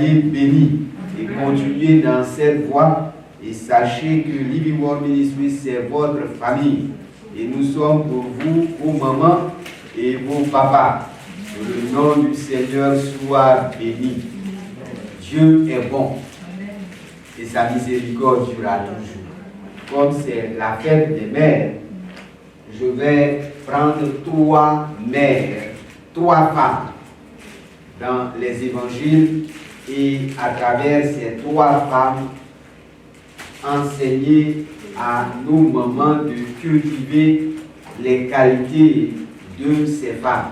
Soyez bénis et continuez dans cette voie. Et sachez que Living Word Ministry, c'est votre famille. Et nous sommes pour vous, vos mamans et vos papas. Que le nom du Seigneur soit béni. Dieu est bon. Et sa miséricorde durera toujours. Comme c'est la fête des mères, je vais prendre 3 mères, 3 femmes dans les évangiles et à travers ces 3 femmes, enseigner à nos mamans de cultiver les qualités de ces femmes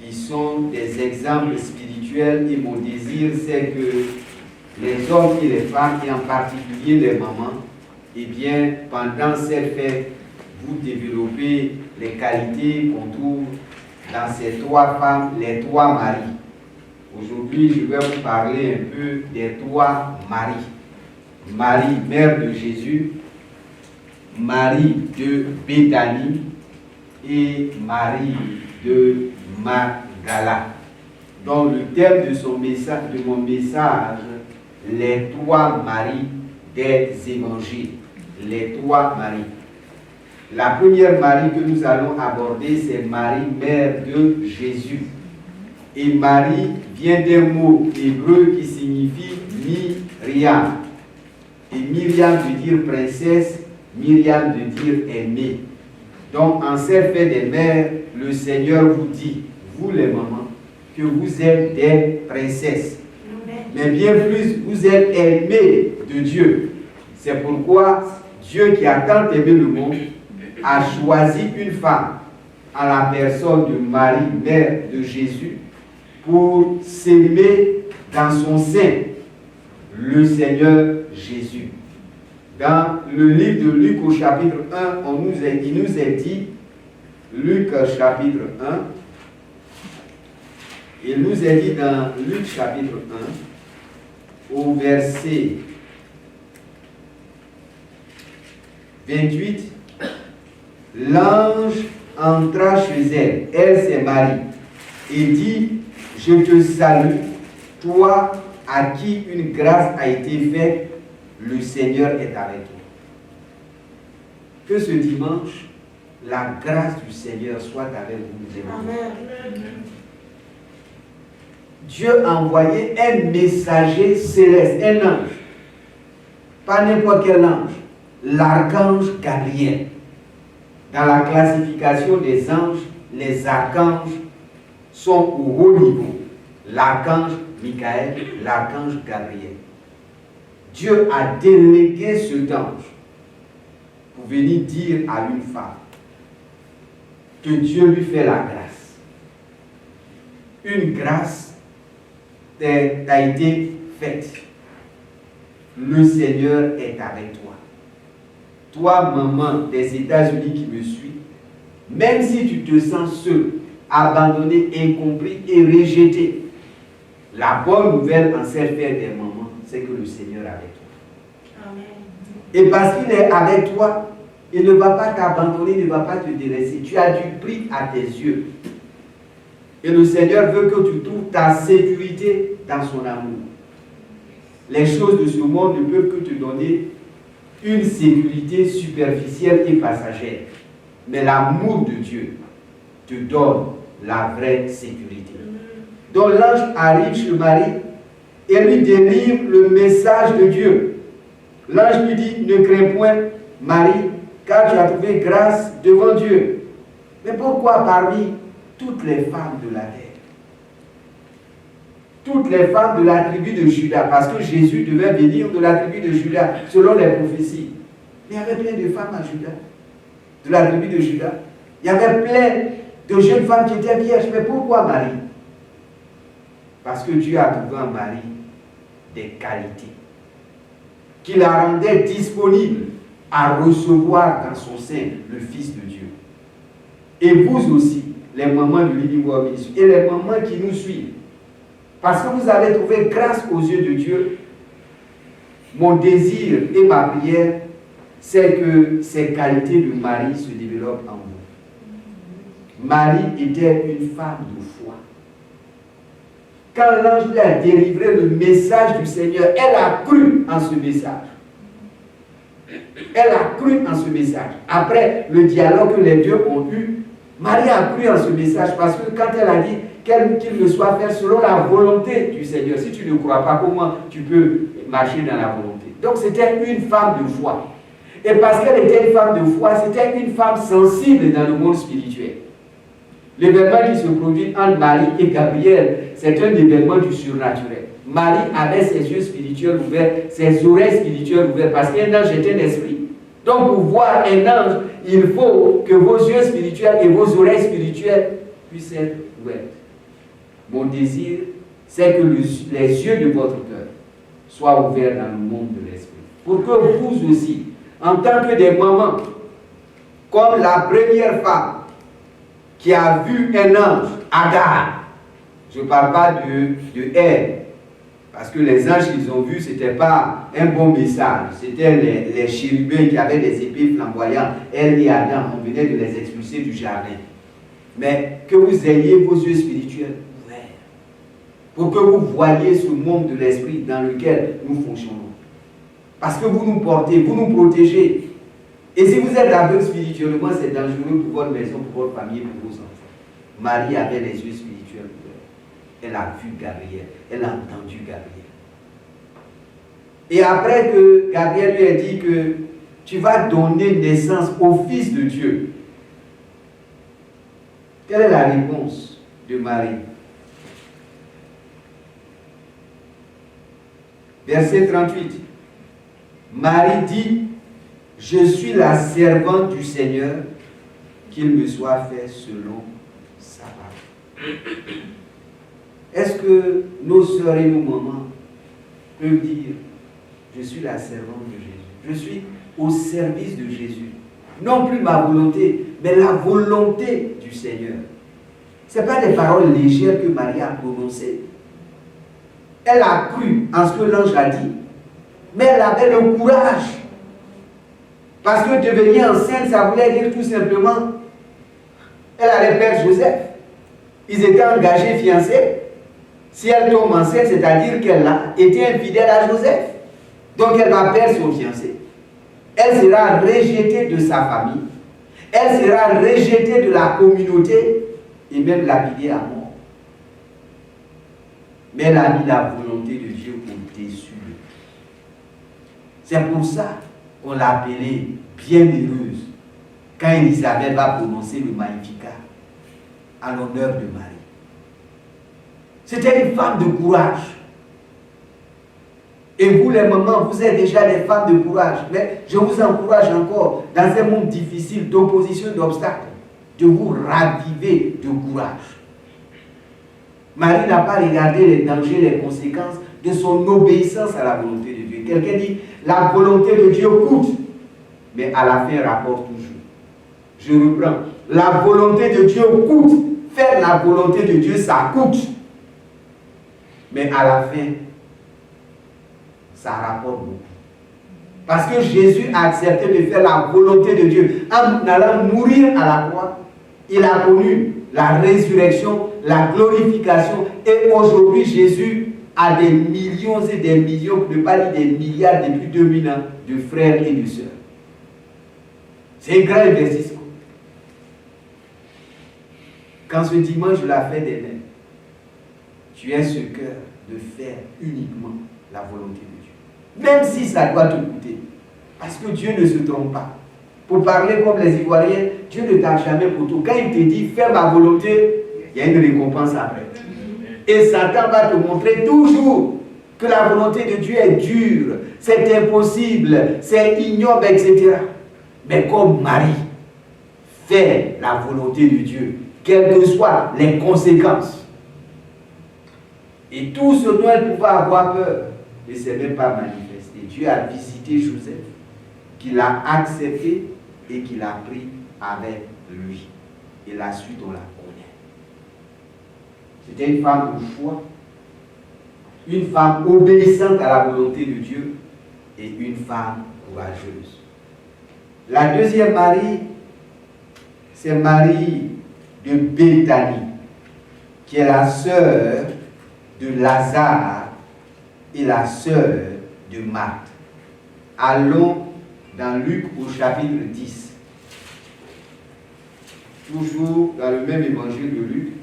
qui sont des exemples spirituels. Et mon désir, c'est que les hommes et les femmes, et en particulier les mamans, eh bien, pendant cette fête, vous développez les qualités qu'on trouve dans ces 3 femmes, les 3 maris. Aujourd'hui, je vais vous parler un peu des 3 maris. Marie, mère de Jésus, Marie de Béthanie et Marie de Magdala. Donc le thème de mon message, les 3 maris des évangiles. Les 3 maris. La première Marie que nous allons aborder, c'est Marie, mère de Jésus. Et Marie vient d'un mot hébreu qui signifie Myriam. Et Myriam veut dire princesse, Myriam veut dire aimée. Donc, en cette fête des mères, le Seigneur vous dit, vous les mamans, que vous êtes des princesses. Mais bien plus, vous êtes aimés de Dieu. C'est pourquoi Dieu, qui a tant aimé le monde, a choisi une femme en la personne de Marie, mère de Jésus, pour s'aimer dans son sein, le Seigneur Jésus. Dans le livre de Luc au chapitre 1, il nous est dit, Luc chapitre 1, il nous est dit dans Luc chapitre 1, au verset 28, l'ange entra chez elle c'est Marie, et dit, je te salue, toi à qui une grâce a été faite, le Seigneur est avec toi. Que ce dimanche, la grâce du Seigneur soit avec vous. Amen. Dieu a envoyé un messager céleste, un ange. Pas n'importe quel ange. L'archange Gabriel. Dans la classification des anges, les archanges sont au haut niveau. L'archange Michael, l'archange Gabriel. Dieu a délégué cet ange pour venir dire à une femme que Dieu lui fait la grâce. Une grâce t'a été faite. Le Seigneur est avec toi. Toi, maman des États-Unis qui me suis, même si tu te sens seul, abandonné, incompris et rejeté, la bonne nouvelle en cette fête des mamans, c'est que le Seigneur est avec toi. Amen. Et parce qu'il est avec toi, il ne va pas t'abandonner, il ne va pas te délaisser. Tu as du prix à tes yeux. Et le Seigneur veut que tu trouves ta sécurité dans son amour. Les choses de ce monde ne peuvent que te donner une sécurité superficielle et passagère. Mais l'amour de Dieu te donne la vraie sécurité. Donc l'ange arrive chez Marie et lui délivre le message de Dieu. L'ange lui dit, ne crains point, Marie, car tu as trouvé grâce devant Dieu. Mais pourquoi parmi toutes les femmes de la terre? Toutes les femmes de la tribu de Juda, parce que Jésus devait venir de la tribu de Juda, selon les prophéties. Mais il y avait plein de femmes à Juda, de la tribu de Juda. Il y avait plein de jeunes femmes qui étaient vierges. Mais pourquoi Marie? Parce que Dieu a trouvé en Marie des qualités qui la rendaient disponible à recevoir dans son sein le Fils de Dieu. Et vous aussi, les mamans du Living Word Ministry et les mamans qui nous suivent, parce que vous avez trouvé grâce aux yeux de Dieu, mon désir et ma prière, c'est que ces qualités de Marie se développent en vous. Marie était une femme de foi. quand l'ange lui a délivré le message du Seigneur, elle a cru en ce message. Elle a cru en ce message. Après le dialogue que les deux ont eu, Marie a cru en ce message parce que quand elle a dit qu'il me soit fait selon la volonté du Seigneur, si tu ne crois pas, comment tu peux marcher dans la volonté? Donc c'était une femme de foi. Et parce qu'elle était une femme de foi, c'était une femme sensible dans le monde spirituel. L'événement qui se produit entre Marie et Gabriel, c'est un événement du surnaturel. Marie avait ses yeux spirituels ouverts, ses oreilles spirituelles ouvertes, parce qu'un ange est un esprit. Donc pour voir un ange, il faut que vos yeux spirituels et vos oreilles spirituelles puissent être ouvertes. Mon désir, c'est que les yeux de votre cœur soient ouverts dans le monde de l'esprit. Pour que vous aussi, en tant que des mamans, comme la première femme qui a vu un ange, Agar, je ne parle pas de elle, parce que les anges qu'ils ont vus, ce n'était pas un bon message. C'était les chérubins qui avaient des épées flamboyantes. Elle et Adam, on venait de les expulser du jardin. Mais que vous ayez vos yeux spirituels ouverts, pour que vous voyiez ce monde de l'esprit dans lequel nous fonctionnons. Parce que vous nous portez, vous nous protégez. Et si vous êtes aveugle spirituellement, c'est dangereux pour votre maison, pour votre famille, pour vos enfants. Marie avait les yeux spirituels ouverts. Elle a vu Gabriel, elle a entendu Gabriel. Et après que Gabriel lui a dit que tu vas donner naissance au Fils de Dieu, quelle est la réponse de Marie? Verset 38. Marie dit, je suis la servante du Seigneur, qu'il me soit fait selon sa parole. Est-ce que nos sœurs et nos mamans peuvent dire, je suis la servante de Jésus, je suis au service de Jésus, non plus ma volonté, mais la volonté du Seigneur. Ce n'est pas des paroles légères que Marie a prononcées. Elle a cru en ce que l'ange a dit, mais elle avait le courage. Parce que devenir enceinte, ça voulait dire tout simplement, elle allait perdre Joseph. Ils étaient engagés, fiancés. Si elle tombe enceinte, c'est-à-dire qu'elle a été infidèle à Joseph. Donc elle va perdre son fiancé. Elle sera rejetée de sa famille. Elle sera rejetée de la communauté et même lapidée à mort. Mais elle a mis la volonté de Dieu au-dessus de tout. C'est pour ça qu'on l'a appelée bienheureuse quand Élisabeth va prononcer le Magnificat à l'honneur de Marie. C'était une femme de courage. Et vous les mamans, vous êtes déjà des femmes de courage. Mais je vous encourage encore, dans un monde difficile d'opposition, d'obstacles, de vous raviver de courage. Marie n'a pas regardé les dangers, les conséquences de son obéissance à la volonté de Dieu. Quelqu'un dit, la volonté de Dieu coûte, mais à la fin rapporte toujours. Je reprends. La volonté de Dieu coûte. Faire la volonté de Dieu, ça coûte. Mais à la fin, ça rapporte beaucoup. Parce que Jésus a accepté de faire la volonté de Dieu. En allant mourir à la croix, il a connu la résurrection, la glorification. Et aujourd'hui, Jésus a des millions et des millions, pour ne pas dire des milliards depuis 2000 ans, de frères et de sœurs. C'est un grand investissement. Quand ce dimanche, je la fais des mains, tu as ce cœur de faire uniquement la volonté de Dieu. Même si ça doit te coûter. Parce que Dieu ne se trompe pas. Pour parler comme les Ivoiriens, Dieu ne t'a jamais pour tout. Quand il te dit fais ma volonté, il y a une récompense après. Et Satan va te montrer toujours que la volonté de Dieu est dure, c'est impossible, c'est ignoble, etc. Mais comme Marie fait la volonté de Dieu, quelles que soient les conséquences, et tout ce dont elle pouvait avoir peur ne s'est même pas manifesté. Dieu a visité Joseph, qu'il a accepté et qu'il a pris avec lui. Et la suite, on la connaît. C'était une femme de foi, une femme obéissante à la volonté de Dieu et une femme courageuse. La deuxième Marie, c'est Marie de Béthanie, qui est la sœur de Lazare et la sœur de Marthe. Allons dans Luc au chapitre 10. Toujours dans le même évangile de Luc.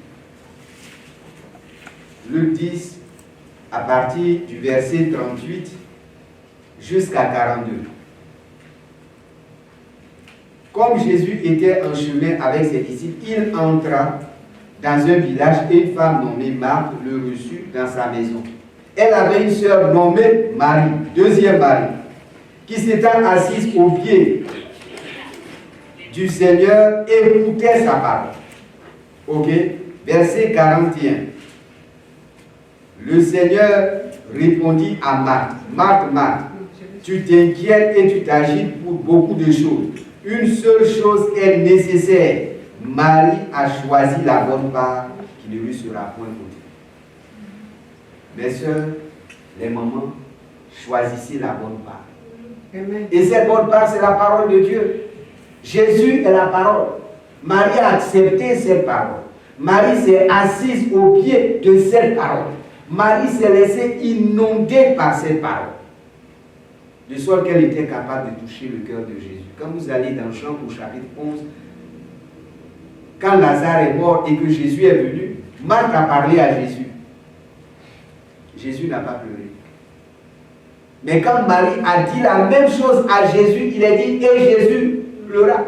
Luc 10, à partir du verset 38 jusqu'à 42. Comme Jésus était en chemin avec ses disciples, il entra dans un village et une femme nommée Marthe le reçut dans sa maison. Elle avait une sœur nommée Marie, deuxième Marie, qui s'étant assise aux pieds du Seigneur, écoutait sa parole. Ok? Verset 41. Le Seigneur répondit à Marthe, Marthe, Marthe, tu t'inquiètes et tu t'agites pour beaucoup de choses. Une seule chose est nécessaire. Marie a choisi la bonne part qui ne lui sera point ôtée. Mes soeurs, les mamans, choisissez la bonne part. Amen. Et cette bonne part, c'est la parole de Dieu. Jésus est la parole. Marie a accepté cette parole. Marie s'est assise au pied de cette parole. Marie s'est laissée inonder par cette parole. De sorte qu'elle était capable de toucher le cœur de Jésus. Quand vous allez dans Jean au chapitre 11, quand Lazare est mort et que Jésus est venu, Marthe a parlé à Jésus. Jésus n'a pas pleuré. Mais quand Marie a dit la même chose à Jésus, il a dit, et Jésus pleura.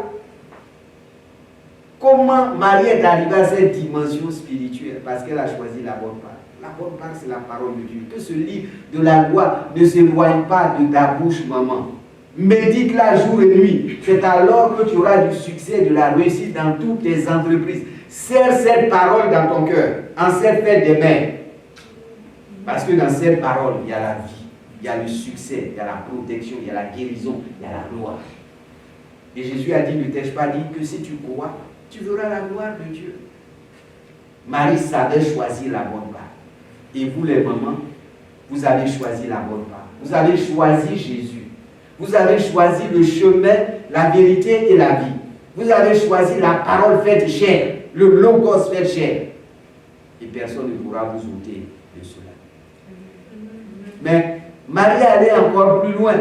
Comment Marie est arrivée à cette dimension spirituelle? Parce qu'elle a choisi la bonne part. La bonne part, c'est la parole de Dieu. Que ce livre de la loi ne s'éloigne pas de ta bouche, maman. Médite-la jour et nuit. C'est alors que tu auras du succès, de la réussite dans toutes tes entreprises. Serre cette parole dans ton cœur, en cette fête des mères. Parce que dans cette parole, il y a la vie, il y a le succès, il y a la protection, il y a la guérison, il y a la gloire. Et Jésus a dit, ne t'ai-je pas dit que si tu crois, tu verras la gloire de Dieu. Marie savait choisir la bonne part. Et vous les mamans, vous avez choisi la bonne part. Vous avez choisi Jésus. Vous avez choisi le chemin, la vérité et la vie. Vous avez choisi la parole faite chair, le logos fait chair. Et personne ne pourra vous ôter de cela. Mais Marie allait encore plus loin.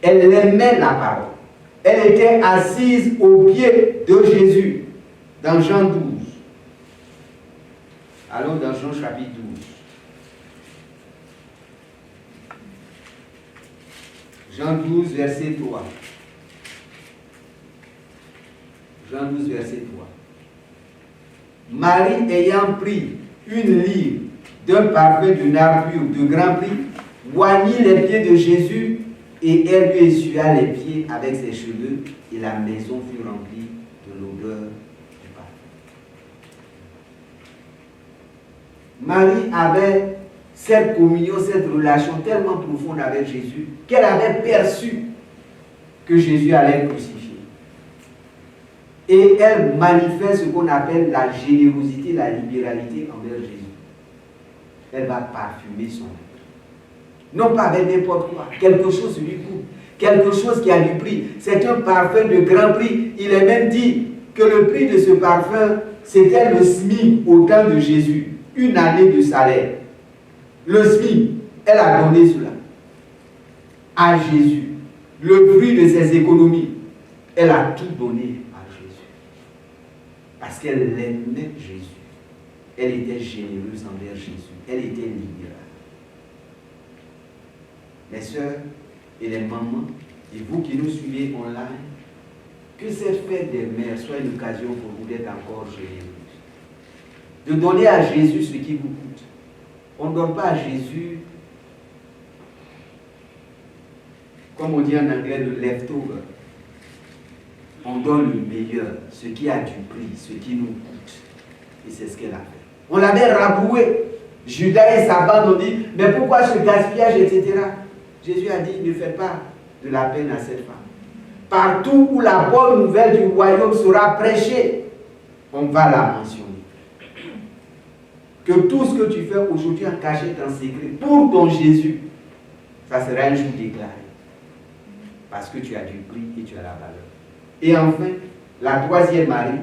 Elle aimait la parole. Elle était assise au pied de Jésus. Dans Jean 12. Allons dans Jean chapitre 12. Jean 12, verset 3. Jean 12, verset 3. Marie ayant pris une livre d'un parfum de nard pur de grand prix, oignit les pieds de Jésus et elle lui essuya les pieds avec ses cheveux et la maison fut remplie de l'odeur du parfum. Marie avait cette communion, cette relation tellement profonde avec Jésus qu'elle avait perçu que Jésus allait être crucifié. Et elle manifeste ce qu'on appelle la générosité, la libéralité envers Jésus. Elle va parfumer son être. Non pas avec n'importe quoi, quelque chose lui coûte, quelque chose qui a du prix. C'est un parfum de grand prix. Il est même dit que le prix de ce parfum, c'était le SMIC au temps de Jésus, une année de salaire. Le SMIC, elle a donné cela à Jésus. Le fruit de ses économies, elle a tout donné à Jésus. Parce qu'elle aimait Jésus. Elle était généreuse envers Jésus. Elle était libérale. Mes soeurs et les mamans, et vous qui nous suivez online, que cette fête des mères soit une occasion pour vous d'être encore généreuse. De donner à Jésus ce qui vous coûte. On ne donne pas à Jésus, comme on dit en anglais, le leftover. On donne le meilleur, ce qui a du prix, ce qui nous coûte. Et c'est ce qu'elle a fait. On l'avait raboué. Judas et sa bande ont dit, mais pourquoi ce gaspillage, etc. Jésus a dit, ne faites pas de la peine à cette femme. Partout où la bonne nouvelle du royaume sera prêchée, on va la mentionner. Que tout ce que tu fais aujourd'hui en cachette, en secret, pour ton Jésus, ça sera un jour déclaré. Parce que tu as du prix et tu as la valeur. Et enfin, la troisième Marie,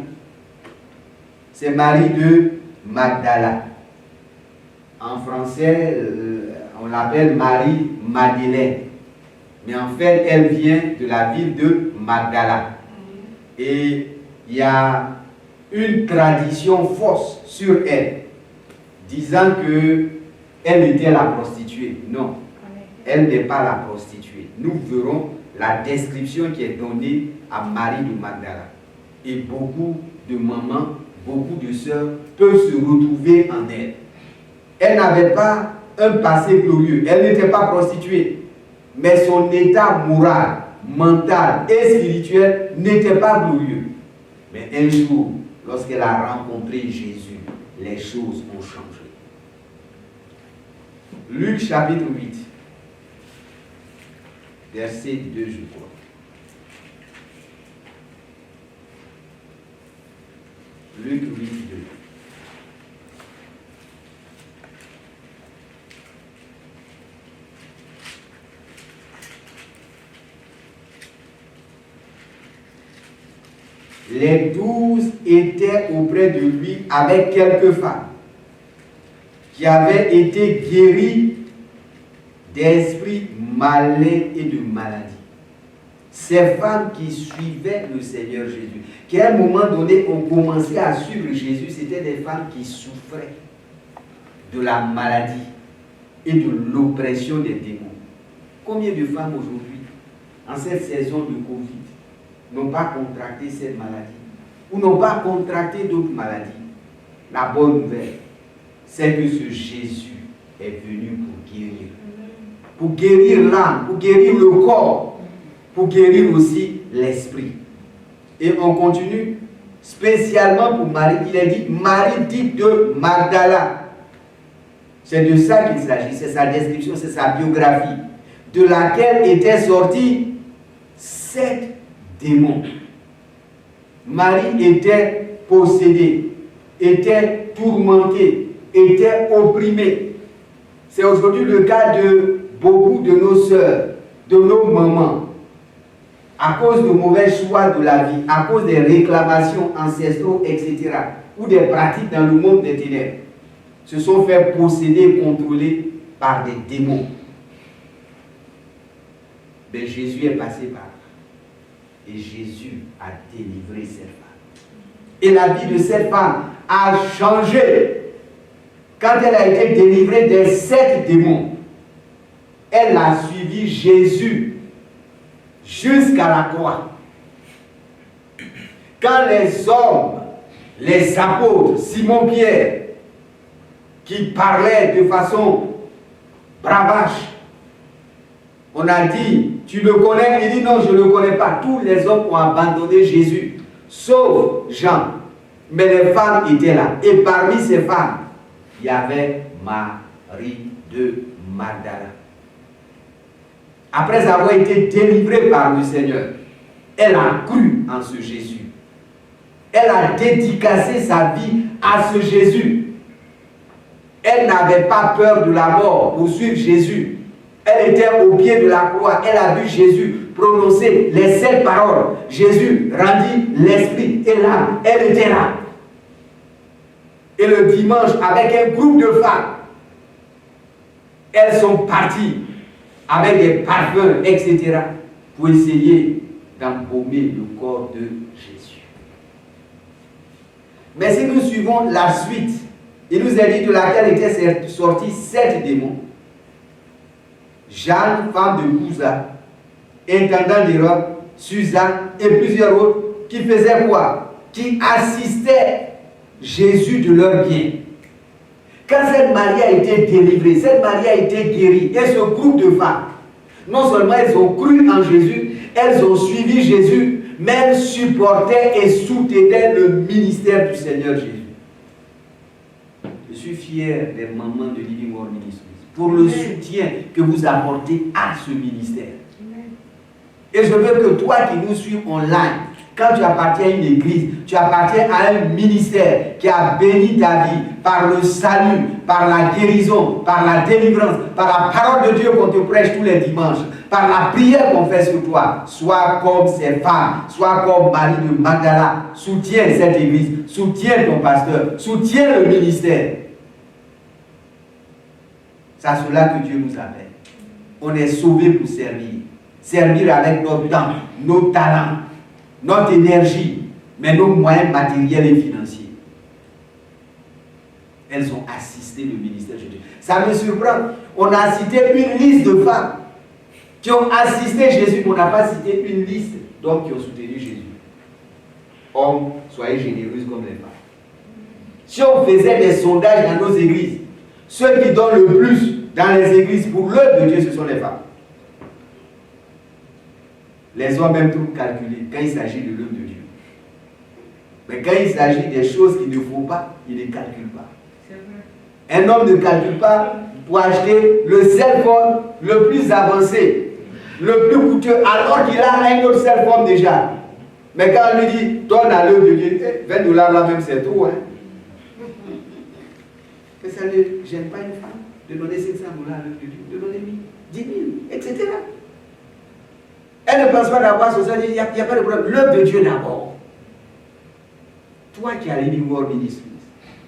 c'est Marie de Magdala. En français, on l'appelle Marie-Madeleine. Mais en fait, elle vient de la ville de Magdala. Et il y a une tradition fausse sur elle, disant qu'elle était la prostituée. Non, elle n'est pas la prostituée. Nous verrons la description qui est donnée à Marie de Magdala. Et beaucoup de mamans, beaucoup de sœurs peuvent se retrouver en elle. Elle n'avait pas un passé glorieux, elle n'était pas prostituée, mais son état moral, mental et spirituel n'était pas glorieux. Mais un jour, lorsqu'elle a rencontré Jésus, les choses ont changé. Luc chapitre 8, verset 2, je crois. Luc 8, 2. Les 12 étaient auprès de lui avec quelques femmes qui avaient été guéries d'esprits malins et de maladies. Ces femmes qui suivaient le Seigneur Jésus, qui à un moment donné ont commencé à suivre Jésus, c'était des femmes qui souffraient de la maladie et de l'oppression des démons. Combien de femmes aujourd'hui, en cette saison de Covid, n'ont pas contracté cette maladie ou n'ont pas contracté d'autres maladies? La bonne nouvelle, c'est que ce Jésus est venu pour guérir. Pour guérir l'âme, pour guérir le corps, pour guérir aussi l'esprit. Et on continue, spécialement pour Marie, il est dit Marie dite de Magdala. C'est de ça qu'il s'agit, c'est sa description, c'est sa biographie, de laquelle étaient sortis 7 démons. Marie était possédée, était tourmentée, était opprimée. C'est aujourd'hui le cas de beaucoup de nos sœurs, de nos mamans. À cause de mauvais choix de la vie, à cause des réclamations ancestraux, etc., ou des pratiques dans le monde des ténèbres, se sont fait posséder, contrôler par des démons. Mais Jésus est passé par là. Et Jésus a délivré cette femme. Et la vie de cette femme a changé. Quand elle a été délivrée des 7 démons, elle a suivi Jésus jusqu'à la croix. Quand les hommes, les apôtres, Simon-Pierre, qui parlaient de façon bravache, on a dit, tu le connais? Il dit non, je ne le connais pas. Tous les hommes ont abandonné Jésus, sauf Jean. Mais les femmes étaient là. Et parmi ces femmes, il y avait Marie de Magdala. Après avoir été délivrée par le Seigneur, elle a cru en ce Jésus. Elle a dédicacé sa vie à ce Jésus. Elle n'avait pas peur de la mort pour suivre Jésus. Elle était au pied de la croix. Elle a vu Jésus prononcer les 7 paroles. Jésus rendit l'esprit et l'âme. Elle était là. Et le dimanche, avec un groupe de femmes, elles sont parties avec des parfums, etc., pour essayer d'embaumer le corps de Jésus. Mais si nous suivons la suite, il nous est dit de laquelle étaient sortis 7 démons. Jeanne, femme de Cousa, intendant d'Hérode, Suzanne et plusieurs autres qui faisaient quoi? Qui assistaient Jésus de leur bien. Quand cette Marie a été délivrée, cette Marie a été guérie, et ce groupe de femmes, non seulement elles ont cru en Jésus, elles ont suivi Jésus, mais elles supportaient et soutenaient le ministère du Seigneur Jésus. Je suis fier des mamans de Living Word Ministries pour le soutien que vous apportez à ce ministère. Et je veux que toi qui nous suis online, quand tu appartiens à une église, tu appartiens à un ministère qui a béni ta vie par le salut, par la guérison, par la délivrance, par la parole de Dieu qu'on te prêche tous les dimanches, par la prière qu'on fait sur toi. Sois comme ces femmes, sois comme Marie de Magdala. Soutiens cette église, soutiens ton pasteur, soutiens le ministère. C'est à cela que Dieu nous appelle. On est sauvés pour servir. Servir avec notre temps, nos talents, notre énergie, mais nos moyens matériels et financiers. Elles ont assisté le ministère de Jésus. Ça me surprend. On a cité une liste de femmes qui ont assisté Jésus, mais on n'a pas cité une liste d'hommes qui ont soutenu Jésus. Hommes, soyez généreux comme les femmes. Si on faisait des sondages dans nos églises, ceux qui donnent le plus dans les églises pour l'œuvre de Dieu, ce sont les femmes. Les hommes aiment tout calculer quand il s'agit de l'œuvre de Dieu. Mais quand il s'agit des choses qu'il ne faut pas, il ne calcule pas. Un homme ne calcule pas pour acheter le cell phone le plus avancé, le plus coûteux, alors qu'il a un autre cell phone déjà. Mais quand on lui dit, donne à l'œuvre de Dieu, 20 $ là même c'est trop. Hein? Mais ça ne gêne pas une femme de donner 500 $ à l'œuvre de Dieu, de donner 10 000, etc. Elle ne pense pas d'avoir ce ça, il n'y a pas de problème. L'œuvre de Dieu d'abord. Toi qui as l'église World Ministries,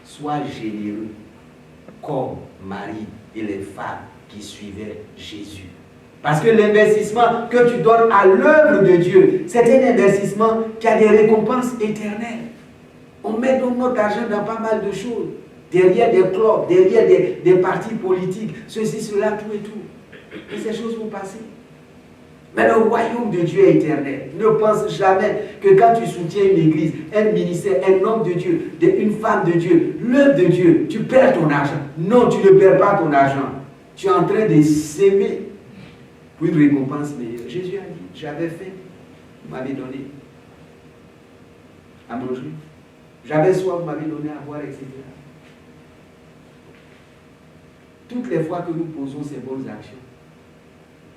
sois généreux comme Marie et les femmes qui suivaient Jésus. Parce que l'investissement que tu donnes à l'œuvre de Dieu, c'est un investissement qui a des récompenses éternelles. On met donc notre argent dans pas mal de choses. Derrière des clubs, derrière des partis politiques, ceci, cela, tout et tout. Et ces choses vont passer. Mais le royaume de Dieu est éternel. Ne pense jamais que quand tu soutiens une église, un ministère, un homme de Dieu, une femme de Dieu, l'œuvre de Dieu, tu perds ton argent. Non, tu ne perds pas ton argent. Tu es en train de s'aimer pour une récompense meilleure. Jésus a dit, j'avais faim, vous m'avez donné à manger. J'avais soif, vous m'avez donné à boire, etc. Toutes les fois que nous posons ces bonnes actions,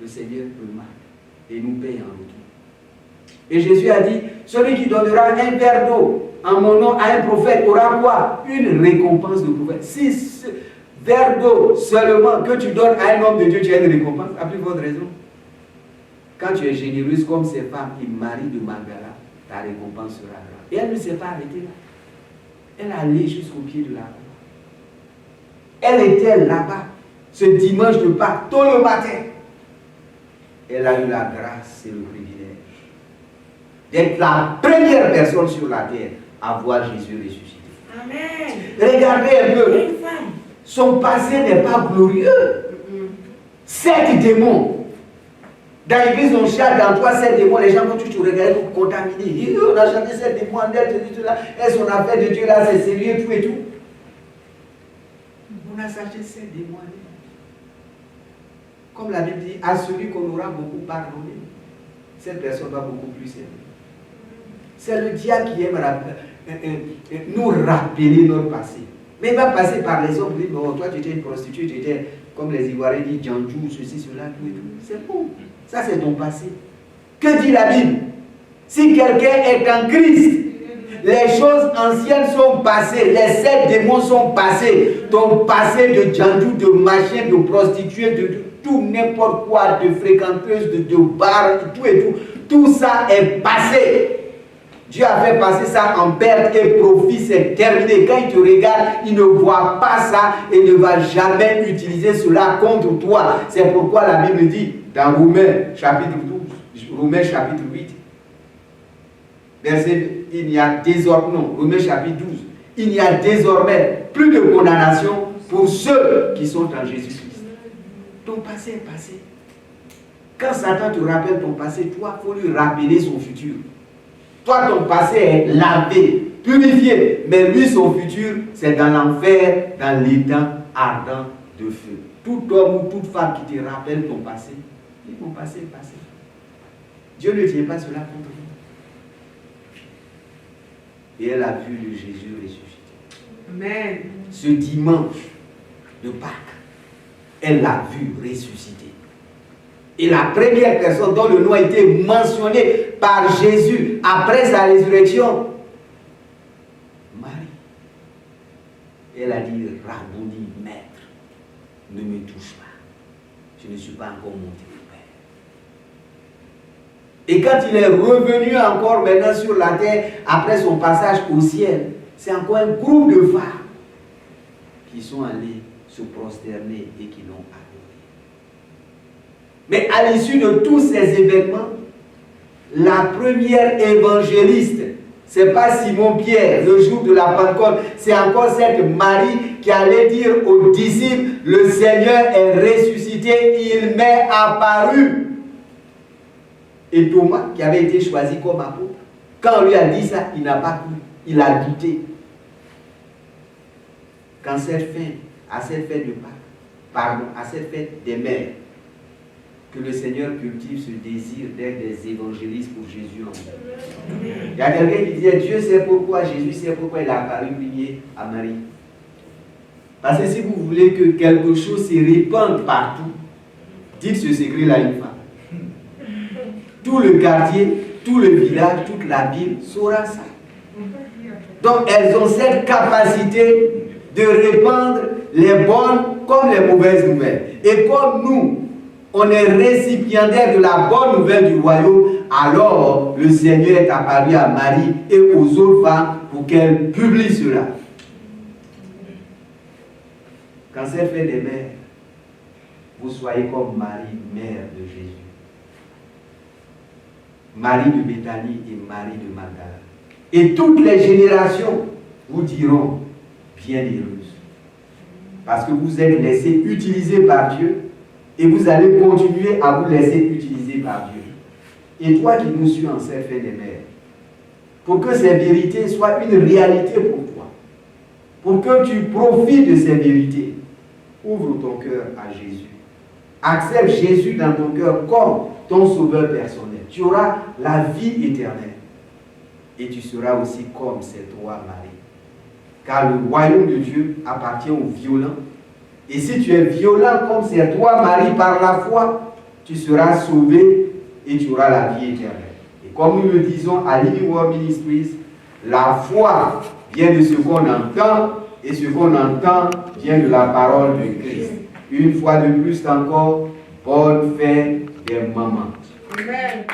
le Seigneur remarque et nous paye en retour. Et Jésus a dit, celui qui donnera un verre d'eau en mon nom à un prophète aura quoi? Une récompense de prophète. Si ce verre d'eau seulement que tu donnes à un homme de Dieu, tu as une récompense, à plus forte raison. Quand tu es généreuse comme ces femmes qui marient de Magdala, ta récompense sera grande. Et elle ne s'est pas arrêtée là. Elle allait jusqu'au pied de la croix. Elle était là-bas, ce dimanche de Pâques, tôt le matin. Elle a eu la grâce et le privilège d'être la première personne sur la terre à voir Jésus ressuscité. Amen. Regardez un peu. Son passé n'est pas glorieux. 7 démons. Dans l'église, on chante dans toi 7 démons. Les gens vont toujours regarder pour contaminer. On a chanté 7 démons en elle, et son affaire de Dieu là, c'est sérieux, tout et tout. On a chanté 7 démons en elle. Comme la Bible dit, à celui qu'on aura beaucoup pardonné, cette personne va beaucoup plus aimer. C'est le diable qui aime nous rappeler notre passé. Mais il va passer par les hommes, il dit, bon, toi tu étais une prostituée, tu étais, comme les Ivoiriens disent, Djandjou, ceci, cela, tout et tout. C'est bon. Ça c'est ton passé. Que dit la Bible? Si quelqu'un est en Christ, les choses anciennes sont passées, les 7 démons sont passés. Ton passé de Djandjou, de machin, de prostituée, de tout n'importe quoi, de fréquenteuse, de bar, tout et tout, tout ça est passé. Dieu a fait passer ça en perte et profit, c'est terminé. Quand il te regarde, il ne voit pas ça et ne va jamais utiliser cela contre toi. C'est pourquoi la Bible dit dans Romains chapitre 12, Romains chapitre 8, verset, il n'y a désormais, non, Romains chapitre 12, il n'y a désormais plus de condamnation pour ceux qui sont en Jésus-Christ. Ton passé est passé. Quand Satan te rappelle ton passé, toi, il faut lui rappeler son futur. Toi, ton passé est lavé, purifié. Mais lui, son futur, c'est dans l'enfer, dans l'étang ardent de feu. Tout homme ou toute femme qui te rappelle ton passé, dit mon passé est passé. Dieu ne tient pas cela contre vous. Et elle a vu le Jésus ressuscité. Amen. Ce dimanche de Pâques, elle l'a vu ressusciter. Et la première personne dont le nom a été mentionné par Jésus après sa résurrection, Marie. Elle a dit, Rabboni, maître, ne me touche pas. Je ne suis pas encore monté au Père. Et quand il est revenu encore maintenant sur la terre, après son passage au ciel, c'est encore un groupe de femmes qui sont allées se prosterner et qui l'ont adoré. Mais à l'issue de tous ces événements, la première évangéliste, ce n'est pas Simon-Pierre, le jour de la Pentecôte, c'est encore cette Marie qui allait dire aux disciples, le Seigneur est ressuscité, il m'est apparu. Et Thomas, qui avait été choisi comme apôtre, quand on lui a dit ça, il n'a pas cru, il a douté. Quand à cette fête de Pâques, à cette fête des mères, que le Seigneur cultive ce désir d'être des évangélistes pour Jésus en nous. Il y a quelqu'un qui disait, Dieu sait pourquoi, Jésus sait pourquoi il a apparu prier à Marie. Parce que si vous voulez que quelque chose se répande partout, dites ce secret-là une fois. Tout le quartier, tout le village, toute la ville saura ça. Donc elles ont cette capacité de répandre les bonnes comme les mauvaises nouvelles. Et comme nous, on est récipiendaire de la bonne nouvelle du royaume, alors le Seigneur est apparu à Marie et aux autres femmes pour qu'elles publient cela. Quand c'est fait des mères, vous soyez comme Marie, mère de Jésus. Marie de Béthanie et Marie de Magdala. Et toutes les générations vous diront bienheureuse. Parce que vous êtes laissés utiliser par Dieu et vous allez continuer à vous laisser utiliser par Dieu. Et toi qui nous suis en cette fête des mères, pour que ces vérités soient une réalité pour toi, pour que tu profites de ces vérités, ouvre ton cœur à Jésus. Accepte Jésus dans ton cœur comme ton sauveur personnel. Tu auras la vie éternelle. Et tu seras aussi comme cette roi Marie. Car le royaume de Dieu appartient aux violents. Et si tu es violent comme cette roi Marie par la foi, tu seras sauvé et tu auras la vie éternelle. Et comme nous le disons à Living Word Ministries, la foi vient de ce qu'on entend et ce qu'on entend vient de la parole de Christ. Une fois de plus encore, bonne fête des mamans. Amen.